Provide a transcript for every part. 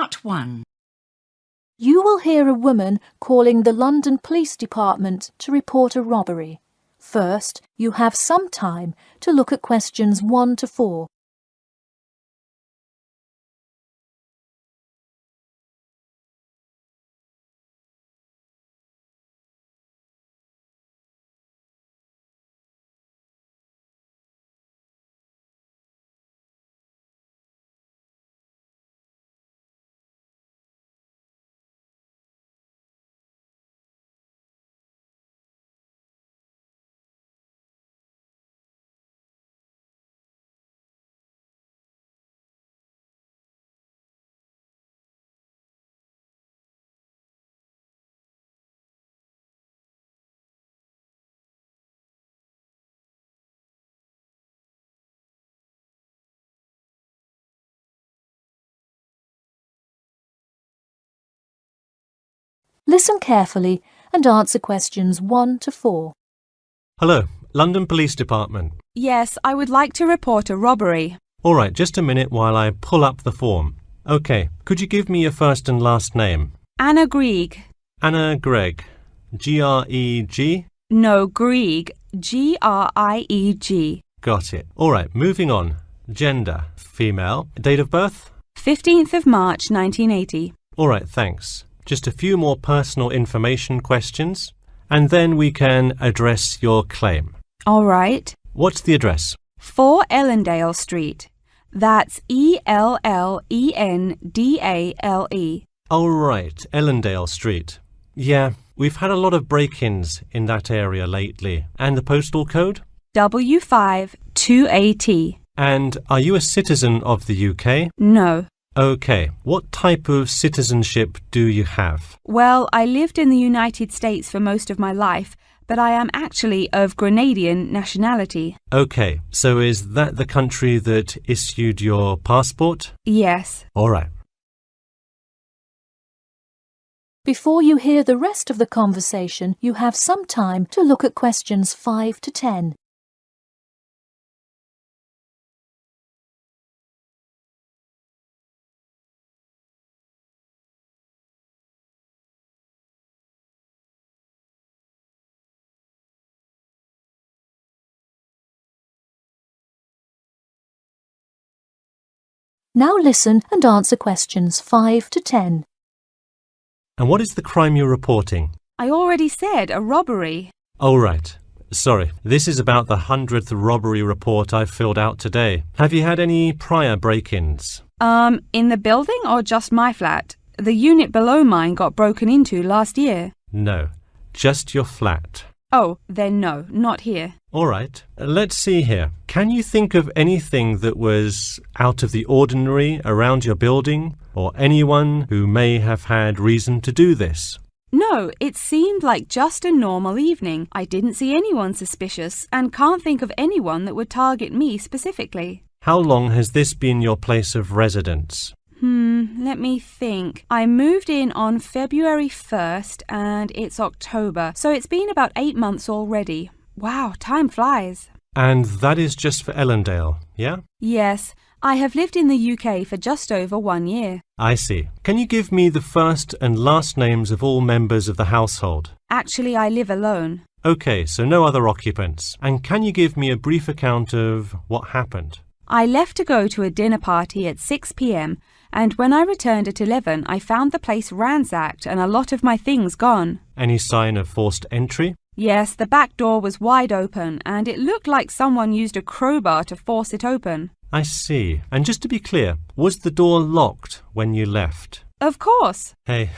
Part 1. You will hear a woman calling the London Police Department to report a robbery. First, you have some time to look at questions 1 to 4. Listen carefully and answer questions 1 to 4. Hello, London Police Department. Yes, I would like to report a robbery. All right, just a minute while I pull up the form. OK, could you give me your first and last name? Anna Grieg. Anna Gregg. G-R-E-G? No, Grieg. G-R-I-E-G. Got it. All right, moving on. Gender, female. Date of birth? 15th of March, 1980. All right, thanks. Just a few more personal information questions, and then we can address your claim. All right. What's the address? 4 Ellendale Street. That's E-L-L-E-N-D-A-L-E. Oh, right, Ellendale Street. Yeah, we've had a lot of break-ins in that area lately. And the postal code? W5 2AT. And are you a citizen of the UK? No. OK. What type of citizenship do you have? Well, I lived in the United States for most of my life, but I am actually of Grenadian nationality. OK. So is that the country that issued your passport? Yes. All right. Before you hear the rest of the conversation, you have some time to look at questions 5 to 10. Now listen and answer questions 5 to 10. And what is the crime you're reporting? I already said a robbery. Oh, right. Sorry. This is about the 100th robbery report I've filled out today. Have you had any prior break-ins? In the building or just my flat? The unit below mine got broken into last year. No, just your flat. Oh, then no, not here. All right. Let's see here. Can you think of anything that was out of the ordinary around your building, or anyone who may have had reason to do this? No, it seemed like just a normal evening. I didn't see anyone suspicious and can't think of anyone that would target me specifically. How long has this been your place of residence? Let me think. I moved in on February 1st and it's October, so it's been about 8 months already. Wow, time flies. And that is just for Ellendale, yeah? Yes, I have lived in the UK for just over 1 year. I see. Can you give me the first and last names of all members of the household? Actually, I live alone. OK, so no other occupants. And can you give me a brief account of what happened? I left to go to a dinner party at 6 p.m. and when I returned at 11, I found the place ransacked and a lot of my things gone. Any sign of forced entry? Yes, the back door was wide open and it looked like someone used a crowbar to force it open. I see. And just to be clear, was the door locked when you left? Of course. Hey,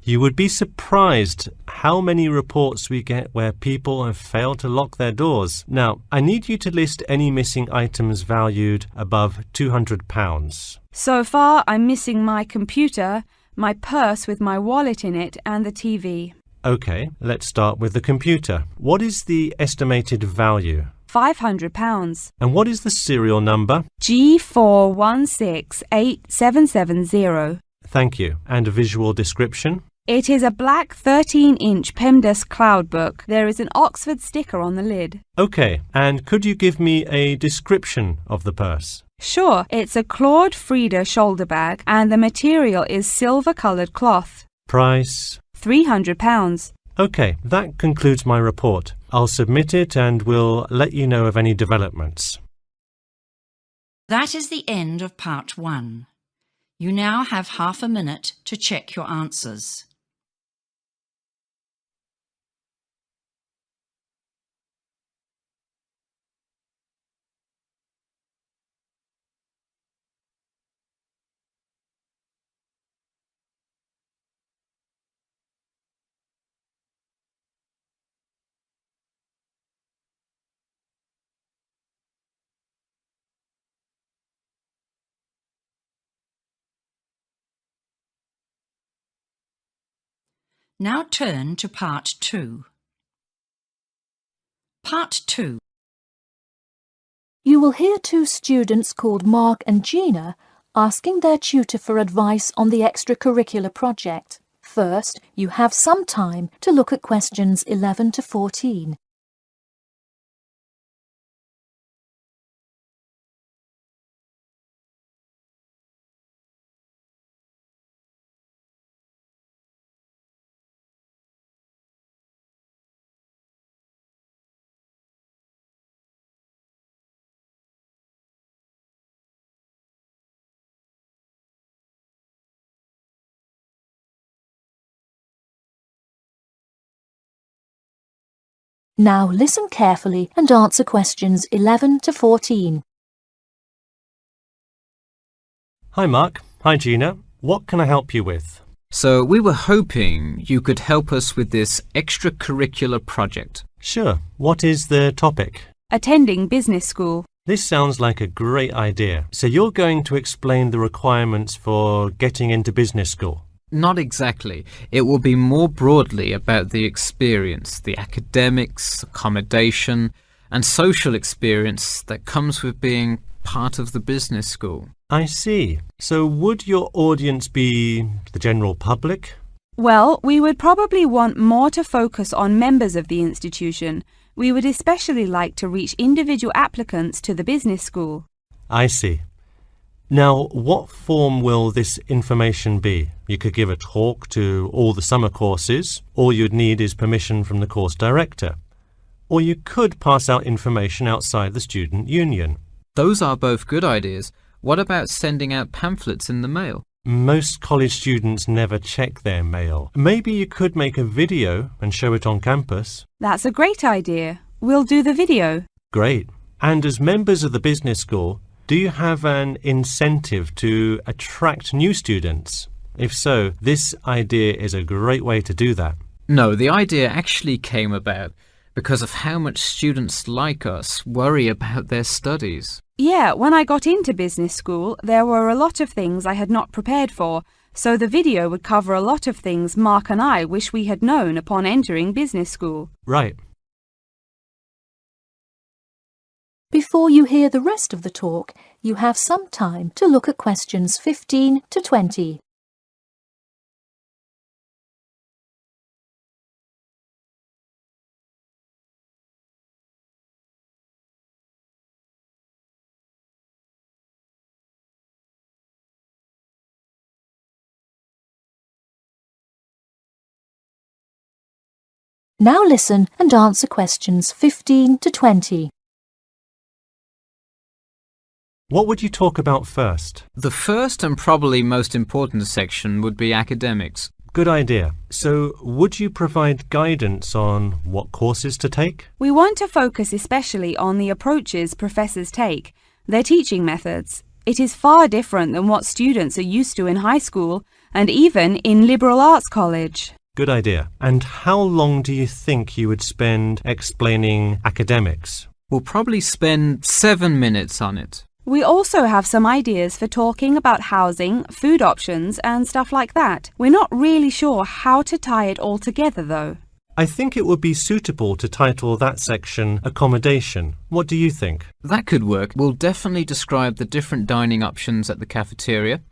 you would be surprised how many reports we get where people have failed to lock their doors. Now, I need you to list any missing items valued above £200. So far, I'm missing my computer, my purse with my wallet in it, and the TV. OK, let's start with the computer. What is the estimated value? £500. And what is the serial number? G416870. Thank you. And a visual description? It is a black 13-inch PEMDAS cloud book. There is an Oxford sticker on the lid. Okay, and could you give me a description of the purse? Sure, it's a Claude Frieda shoulder bag and the material is silver-coloured cloth. Price? £300. Okay, that concludes my report. I'll submit it and we'll let you know of any developments. That is the end of part 1. You now have half a minute to check your answers. Now turn to part 2. Part 2. You will hear two students called Mark and Gina asking their tutor for advice on the extracurricular project. First, you have some time to look at questions 11 to 14. Now listen carefully and answer questions 11 to 14. Hi Mark. Hi Gina. What can I help you with? So we were hoping you could help us with this extracurricular project. Sure. What is the topic? Attending business school. This sounds like a great idea. So you're going to explain the requirements for getting into business school? Not exactly. It will be more broadly about the experience, the academics, accommodation, and social experience that comes with being part of the business school. I see. So would your audience be the general public? Well, we would probably want more to focus on members of the institution. We would especially like to reach individual applicants to the business school. I see. Now, what form will this information be? You could give a talk to all the summer courses. All you'd need is permission from the course director. Or you could pass out information outside the student union. Those are both good ideas. What about sending out pamphlets in the mail? Most college students never check their mail. Maybe you could make a video and show it on campus. That's a great idea. We'll do the video. Great. And as members of the business school, do you have an incentive to attract new students? If so, this idea is a great way to do that. No, the idea actually came about because of how much students like us worry about their studies. Yeah, when I got into business school, there were a lot of things I had not prepared for, so the video would cover a lot of things Mark and I wish we had known upon entering business school. Right. Before you hear the rest of the talk, you have some time to look at questions 15 to 20. Now listen and answer questions 15 to 20. What would you talk about first? The first and probably most important section would be academics. Good idea. So, would you provide guidance on what courses to take? We want to focus especially on the approaches professors take, their teaching methods. It is far different than what students are used to in high school and even in liberal arts college. Good idea. And how long do you think you would spend explaining academics? We'll probably spend 7 minutes on it. We also have some ideas for talking about housing, food options and stuff like that. We're not really sure how to tie it all together though. I think it would be suitable to title that section Accommodation. What do you think? That could work. We'll definitely describe the different dining options at the cafeteria,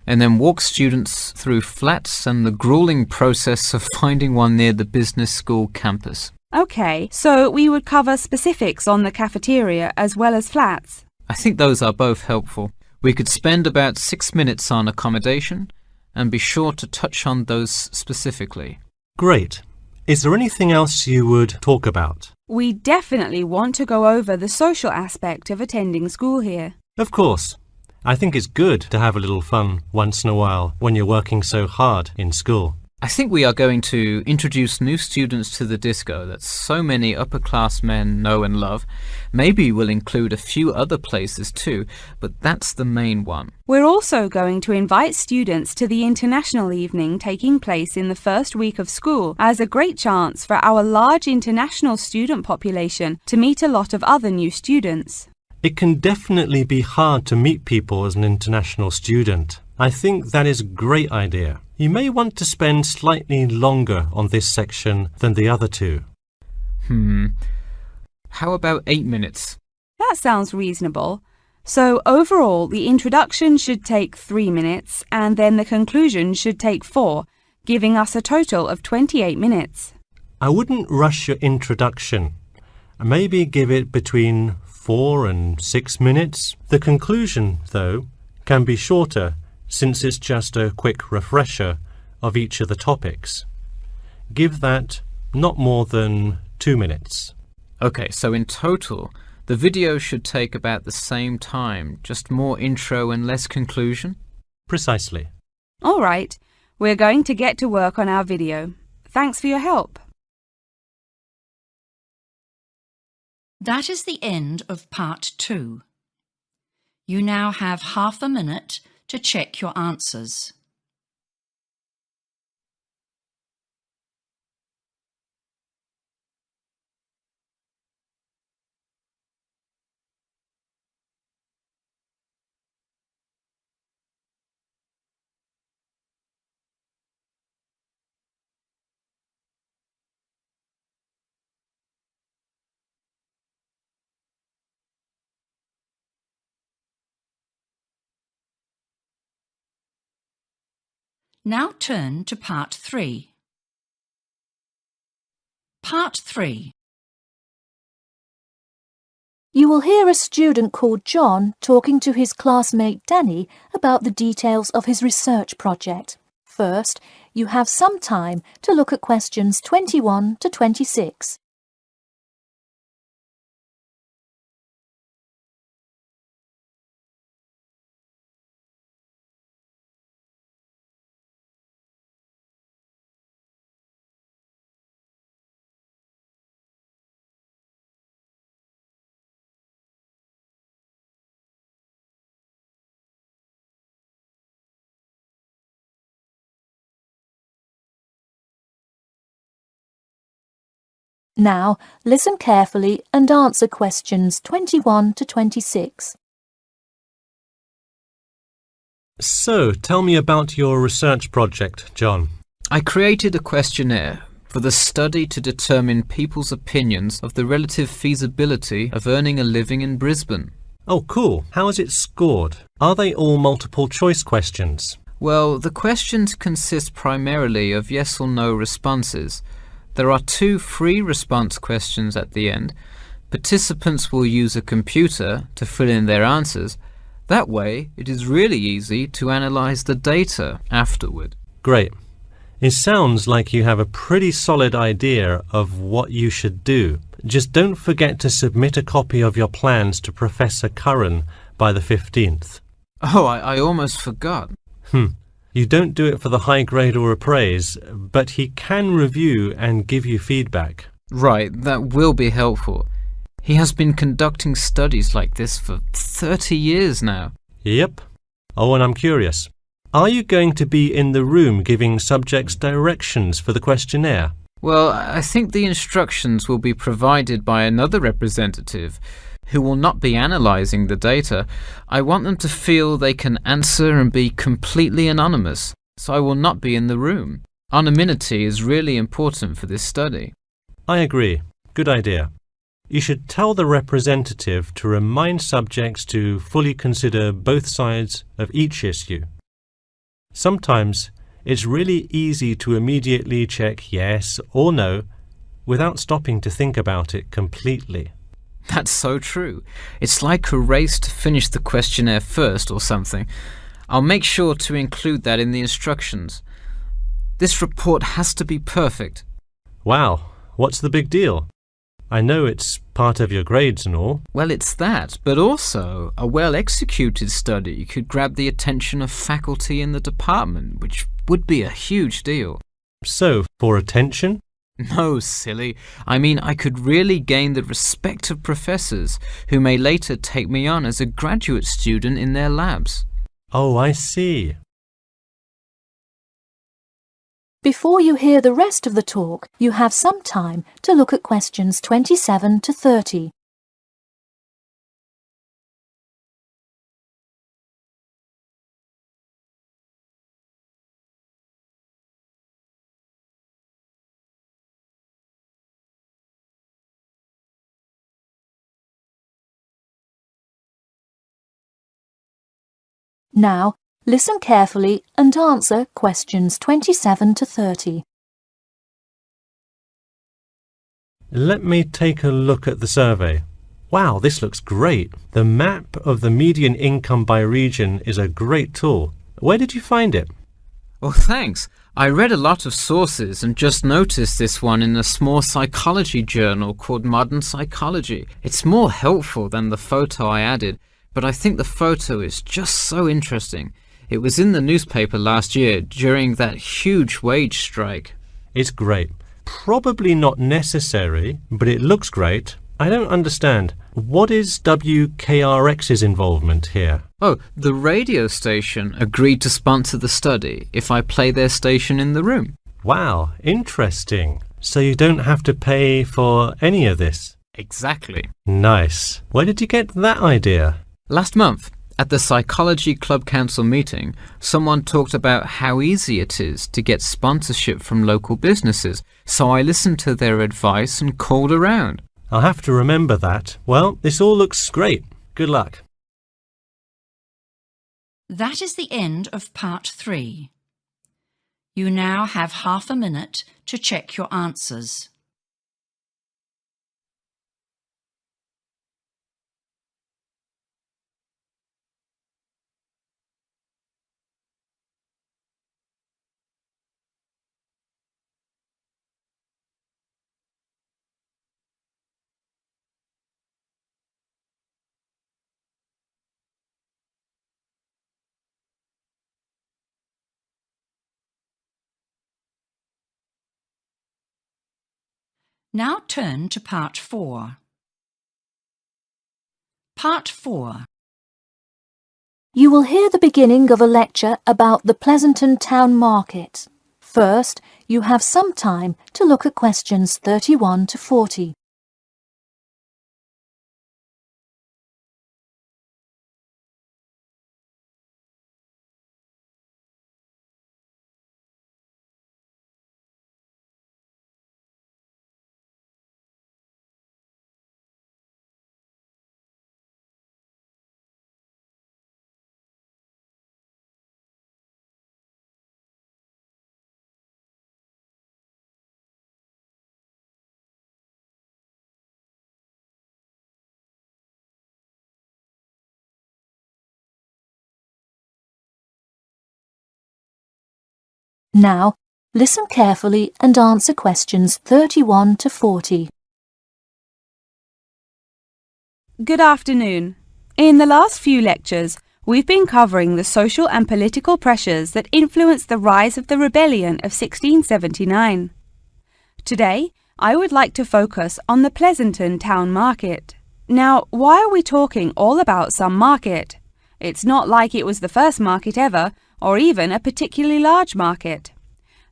and then walk students through flats and the grueling process of finding one near the business school campus. Okay, so we would cover specifics on the cafeteria as well as flats. I think those are both helpful. We could spend about 6 minutes on accommodation and be sure to touch on those specifically. Great. Is there anything else you would talk about? We definitely want to go over the social aspect of attending school here. Of course. I think it's good to have a little fun once in a while when you're working so hard in school. I think we are going to introduce new students to the disco that so many upper-class men know and love. Maybe we'll include a few other places too, but that's the main one. We're also going to invite students to the international evening taking place in the first week of school as a great chance for our large international student population to meet a lot of other new students. It can definitely be hard to meet people as an international student. I think that is a great idea. You may want to spend slightly longer on this section than the other two. How about 8 minutes? That sounds reasonable. So overall, the introduction should take 3 minutes and then the conclusion should take 4, giving us a total of 28 minutes. I wouldn't rush your introduction. Maybe give it between 4 and 6 minutes. The conclusion, though, can be shorter since it's just a quick refresher of each of the topics. Give that not more than 2 minutes. Okay, so in total, the video should take about the same time, just more intro and less conclusion? Precisely. All right, we're going to get to work on our video. Thanks for your help. That is the end of part 2. You now have half a minute to check your answers. Now turn to part 3. Part 3. You will hear a student called John talking to his classmate Danny about the details of his research project. First, you have some time to look at questions 21 to 26. Now, listen carefully and answer questions 21 to 26. So, tell me about your research project, John. I created a questionnaire for the study to determine people's opinions of the relative feasibility of earning a living in Brisbane. Oh, cool. How is it scored? Are they all multiple choice questions? Well, the questions consist primarily of yes or no responses. There are 2 free response questions at the end. Participants will use a computer to fill in their answers. That way, it is really easy to analyze the data afterward. Great. It sounds like you have a pretty solid idea of what you should do. Just don't forget to submit a copy of your plans to Professor Curran by the 15th. Oh, I almost forgot. You don't do it for the high grade or a praise, but he can review and give you feedback. Right, that will be helpful. He has been conducting studies like this for 30 years now. Yep. Oh, and I'm curious. Are you going to be in the room giving subjects directions for the questionnaire? Well, I think the instructions will be provided by another representative who will not be analysing the data. I want them to feel they can answer and be completely anonymous, so I will not be in the room. Anonymity is really important for this study. I agree. Good idea. You should tell the representative to remind subjects to fully consider both sides of each issue. Sometimes it's really easy to immediately check yes or no without stopping to think about it completely. That's so true. It's like a race to finish the questionnaire first or something. I'll make sure to include that in the instructions. This report has to be perfect. Wow, what's the big deal? I know it's part of your grades and all. Well, it's that, but also a well-executed study could grab the attention of faculty in the department, which would be a huge deal. So, for attention? No, silly. I mean, I could really gain the respect of professors who may later take me on as a graduate student in their labs. Oh, I see. Before you hear the rest of the talk, you have some time to look at questions 27 to 30. Now, listen carefully and answer questions 27 to 30. Let me take a look at the survey. Wow, this looks great. The map of the median income by region is a great tool. Where did you find it? Well, thanks. I read a lot of sources and just noticed this one in a small psychology journal called Modern Psychology. It's more helpful than the photo I added, but I think the photo is just so interesting. It was in the newspaper last year during that huge wage strike. It's great. Probably not necessary, but it looks great. I don't understand. What is WKRX's involvement here? Oh, the radio station agreed to sponsor the study if I play their station in the room. Wow, interesting. So you don't have to pay for any of this? Exactly. Nice. Where did you get that idea? Last month, at the Psychology Club Council meeting, someone talked about how easy it is to get sponsorship from local businesses, so I listened to their advice and called around. I'll have to remember that. Well, this all looks great. Good luck. That is the end of part 3. You now have half a minute to check your answers. Now turn to part 4. Part 4. You will hear the beginning of a lecture about the Pleasanton Town Market. First, you have some time to look at questions 31 to 40. Now, listen carefully and answer questions 31 to 40. Good afternoon. In the last few lectures, we've been covering the social and political pressures that influenced the rise of the rebellion of 1679. Today, I would like to focus on the Pleasanton Town Market. Now, why are we talking all about some market? It's not like it was the first market ever, or even a particularly large market.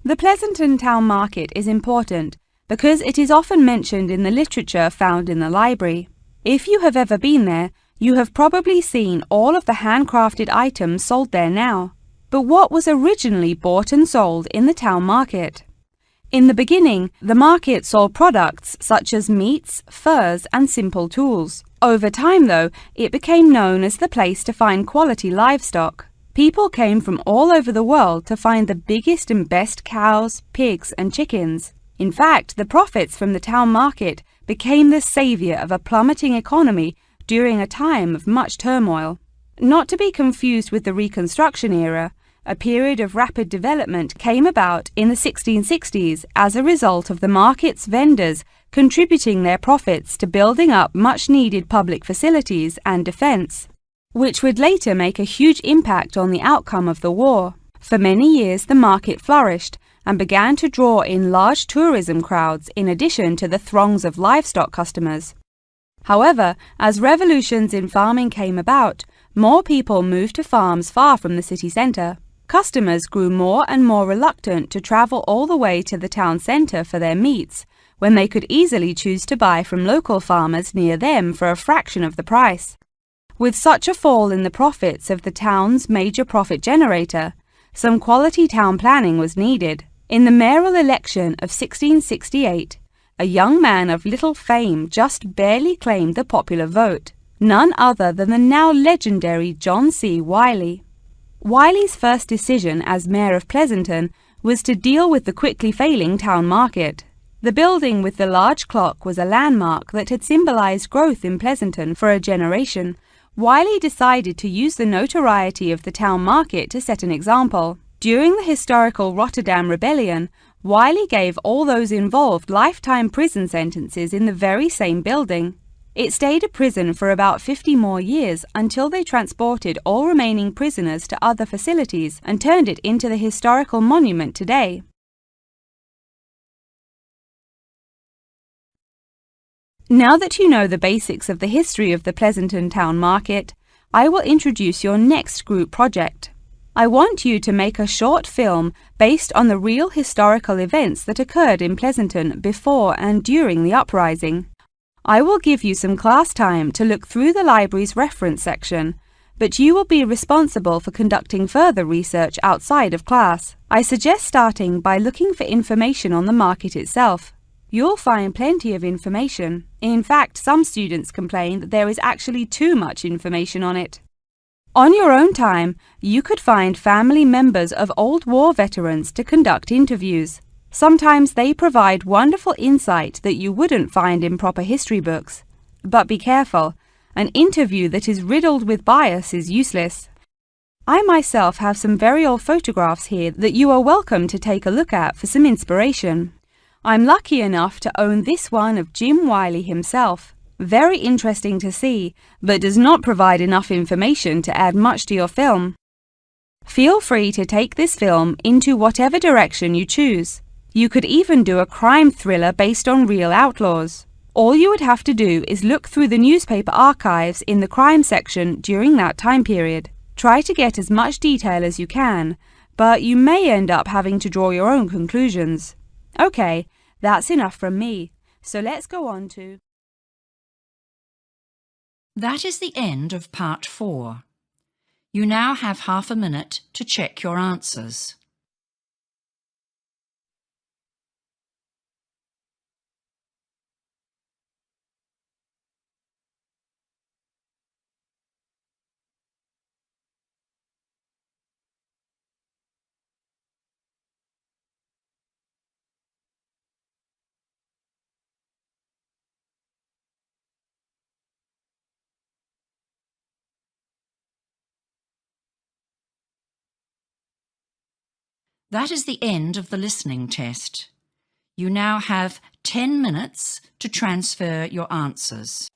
The Pleasanton Town Market is important because it is often mentioned in the literature found in the library. If you have ever been there, you have probably seen all of the handcrafted items sold there now. But what was originally bought and sold in the town market? In the beginning, the market sold products such as meats, furs, and simple tools. Over time, though, it became known as the place to find quality livestock. People came from all over the world to find the biggest and best cows, pigs, and chickens. In fact, the profits from the town market became the savior of a plummeting economy during a time of much turmoil. Not to be confused with the Reconstruction era, a period of rapid development came about in the 1660s as a result of the market's vendors contributing their profits to building up much-needed public facilities and defense, which would later make a huge impact on the outcome of the war. For many years, the market flourished and began to draw in large tourism crowds in addition to the throngs of livestock customers. However, as revolutions in farming came about, more people moved to farms far from the city centre. Customers grew more and more reluctant to travel all the way to the town centre for their meats, when they could easily choose to buy from local farmers near them for a fraction of the price. With such a fall in the profits of the town's major profit generator, some quality town planning was needed. In the mayoral election of 1668, a young man of little fame just barely claimed the popular vote, none other than the now legendary John C. Wiley. Wiley's first decision as mayor of Pleasanton was to deal with the quickly failing town market. The building with the large clock was a landmark that had symbolized growth in Pleasanton for a generation. Wiley decided to use the notoriety of the town market to set an example. During the historical Rotterdam Rebellion, Wiley gave all those involved lifetime prison sentences in the very same building. It stayed a prison for about 50 more years until they transported all remaining prisoners to other facilities and turned it into the historical monument today. Now that you know the basics of the history of the Pleasanton Town Market, I will introduce your next group project. I want you to make a short film based on the real historical events that occurred in Pleasanton before and during the uprising. I will give you some class time to look through the library's reference section, but you will be responsible for conducting further research outside of class. I suggest starting by looking for information on the market itself. You'll find plenty of information. In fact, some students complain that there is actually too much information on it. On your own time, you could find family members of old war veterans to conduct interviews. Sometimes they provide wonderful insight that you wouldn't find in proper history books. But be careful, an interview that is riddled with bias is useless. I myself have some very old photographs here that you are welcome to take a look at for some inspiration. I'm lucky enough to own this one of Jim Wiley himself. Very interesting to see, but does not provide enough information to add much to your film. Feel free to take this film into whatever direction you choose. You could even do a crime thriller based on real outlaws. All you would have to do is look through the newspaper archives in the crime section during that time period. Try to get as much detail as you can, but you may end up having to draw your own conclusions. Okay, that's enough from me, so let's go on to... That is the end of part 4. You now have half a minute to check your answers. That is the end of the listening test. You now have 10 minutes to transfer your answers.